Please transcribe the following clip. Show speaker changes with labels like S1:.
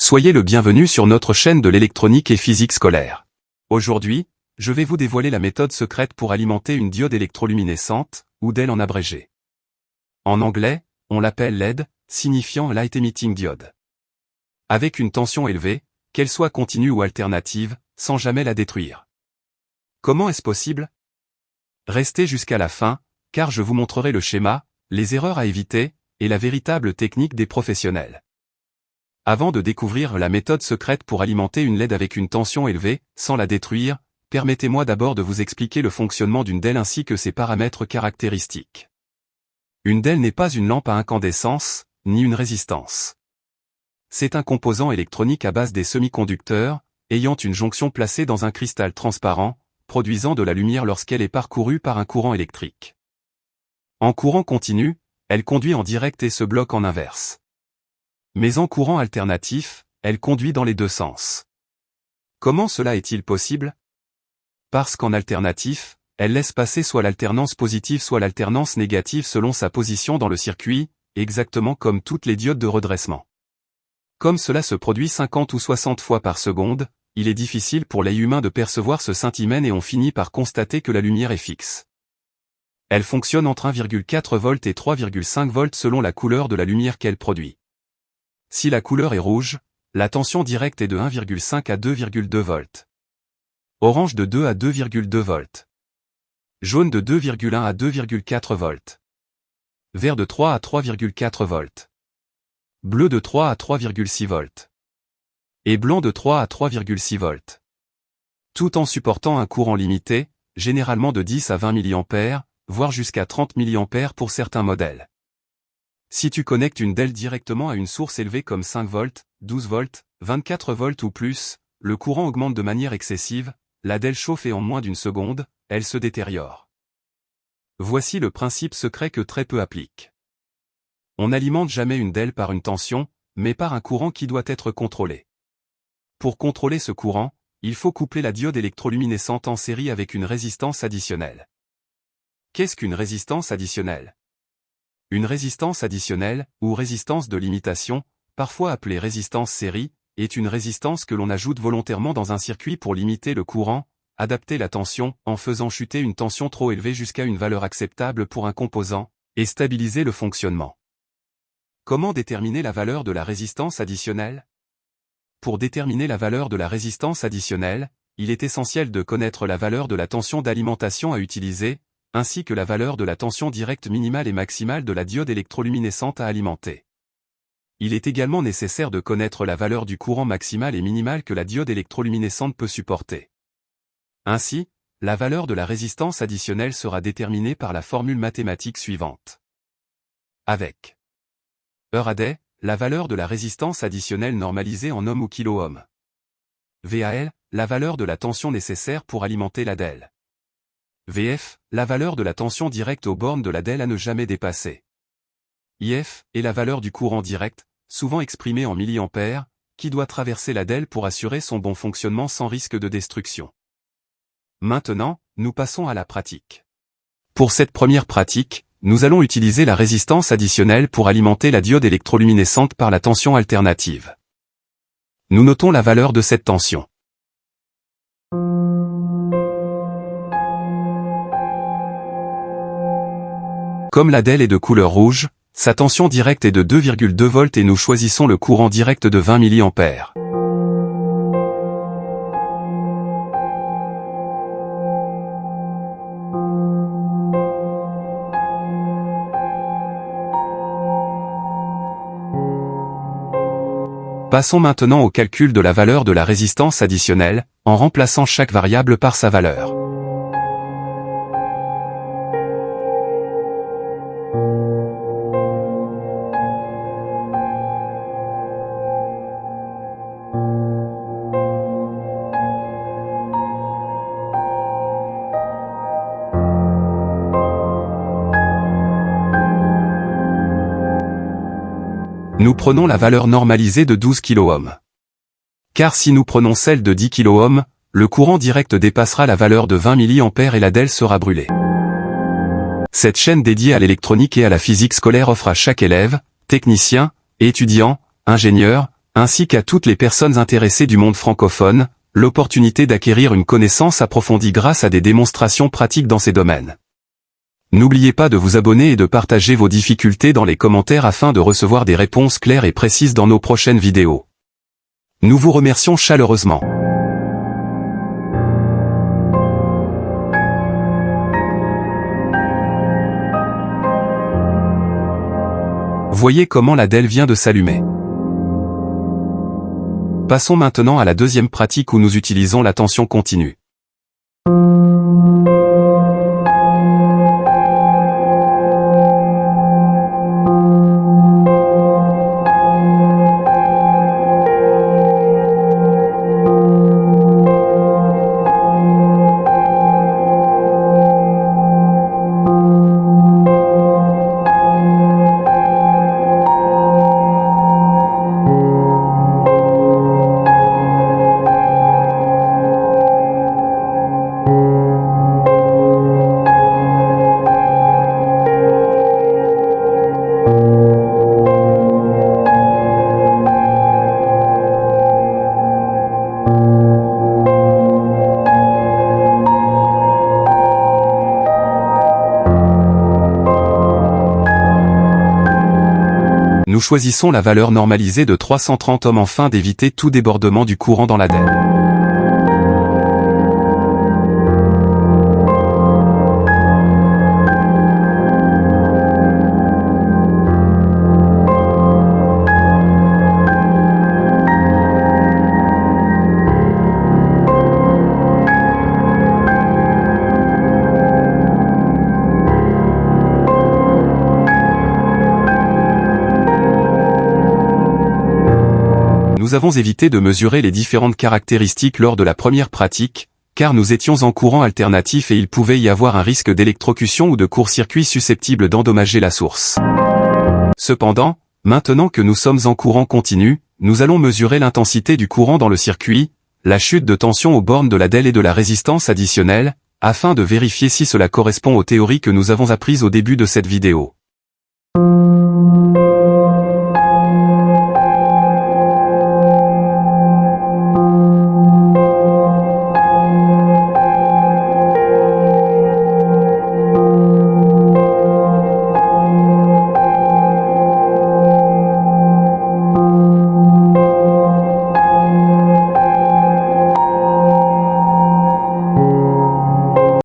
S1: Soyez le bienvenu sur notre chaîne de l'électronique et physique scolaire. Aujourd'hui, je vais vous dévoiler la méthode secrète pour alimenter une diode électroluminescente, ou DEL en abrégé. En anglais, on l'appelle LED, signifiant Light Emitting Diode. Avec une tension élevée, qu'elle soit continue ou alternative, sans jamais la détruire. Comment est-ce possible? Restez jusqu'à la fin, car je vous montrerai le schéma, les erreurs à éviter, et la véritable technique des professionnels. Avant de découvrir la méthode secrète pour alimenter une LED avec une tension élevée, sans la détruire, permettez-moi d'abord de vous expliquer le fonctionnement d'une DEL ainsi que ses paramètres caractéristiques. Une DEL n'est pas une lampe à incandescence, ni une résistance. C'est un composant électronique à base des semi-conducteurs, ayant une jonction placée dans un cristal transparent, produisant de la lumière lorsqu'elle est parcourue par un courant électrique. En courant continu, elle conduit en direct et se bloque en inverse. Mais en courant alternatif, elle conduit dans les deux sens. Comment cela est-il possible? Parce qu'en alternatif, elle laisse passer soit l'alternance positive soit l'alternance négative selon sa position dans le circuit, exactement comme toutes les diodes de redressement. Comme cela se produit 50 ou 60 fois par seconde, il est difficile pour l'œil humain de percevoir ce scintillement et on finit par constater que la lumière est fixe. Elle fonctionne entre 1,4 volts et 3,5 volts selon la couleur de la lumière qu'elle produit. Si la couleur est rouge, la tension directe est de 1,5 à 2,2 volts. Orange de 2 à 2,2 volts. Jaune de 2,1 à 2,4 volts. Vert de 3 à 3,4 volts. Bleu de 3 à 3,6 volts. Et blanc de 3 à 3,6 volts. Tout en supportant un courant limité, généralement de 10 à 20 mA, voire jusqu'à 30 mA pour certains modèles. Si tu connectes une DEL directement à une source élevée comme 5 volts, 12 volts, 24 volts ou plus, le courant augmente de manière excessive, la DEL chauffe et en moins d'une seconde, elle se détériore. Voici le principe secret que très peu appliquent. On n'alimente jamais une DEL par une tension, mais par un courant qui doit être contrôlé. Pour contrôler ce courant, il faut coupler la diode électroluminescente en série avec une résistance additionnelle. Qu'est-ce qu'une résistance additionnelle? Une résistance additionnelle, ou résistance de limitation, parfois appelée résistance série, est une résistance que l'on ajoute volontairement dans un circuit pour limiter le courant, adapter la tension, en faisant chuter une tension trop élevée jusqu'à une valeur acceptable pour un composant, et stabiliser le fonctionnement. Comment déterminer la valeur de la résistance additionnelle? Pour déterminer la valeur de la résistance additionnelle, il est essentiel de connaître la valeur de la tension d'alimentation à utiliser, ainsi que la valeur de la tension directe minimale et maximale de la diode électroluminescente à alimenter. Il est également nécessaire de connaître la valeur du courant maximal et minimal que la diode électroluminescente peut supporter. Ainsi, la valeur de la résistance additionnelle sera déterminée par la formule mathématique suivante. Avec ERAD, la valeur de la résistance additionnelle normalisée en ohms ou kilo-ohms. VAL, la valeur de la tension nécessaire pour alimenter la DEL. VF, la valeur de la tension directe aux bornes de la DEL à ne jamais dépasser. IF, est la valeur du courant direct, souvent exprimé en milliampères, qui doit traverser la DEL pour assurer son bon fonctionnement sans risque de destruction. Maintenant, nous passons à la pratique. Pour cette première pratique, nous allons utiliser la résistance additionnelle pour alimenter la diode électroluminescente par la tension alternative. Nous notons la valeur de cette tension. Comme la DEL est de couleur rouge, sa tension directe est de 2,2 volts et nous choisissons le courant direct de 20 mA. Passons maintenant au calcul de la valeur de la résistance additionnelle, en remplaçant chaque variable par sa valeur. Nous prenons la valeur normalisée de 12 kΩ. Car si nous prenons celle de 10 kΩ, le courant direct dépassera la valeur de 20 mA et la DEL sera brûlée. Cette chaîne dédiée à l'électronique et à la physique scolaire offre à chaque élève, technicien, étudiant, ingénieur, ainsi qu'à toutes les personnes intéressées du monde francophone, l'opportunité d'acquérir une connaissance approfondie grâce à des démonstrations pratiques dans ces domaines. N'oubliez pas de vous abonner et de partager vos difficultés dans les commentaires afin de recevoir des réponses claires et précises dans nos prochaines vidéos. Nous vous remercions chaleureusement. Voyez comment la DEL vient de s'allumer. Passons maintenant à la deuxième pratique où nous utilisons l'attention continue. Nous choisissons la valeur normalisée de 330 ohms afin d'éviter tout débordement du courant dans la DEL. Nous avons évité de mesurer les différentes caractéristiques lors de la première pratique, car nous étions en courant alternatif et il pouvait y avoir un risque d'électrocution ou de court-circuit susceptible d'endommager la source. Cependant, maintenant que nous sommes en courant continu, nous allons mesurer l'intensité du courant dans le circuit, la chute de tension aux bornes de la DEL et de la résistance additionnelle, afin de vérifier si cela correspond aux théories que nous avons apprises au début de cette vidéo.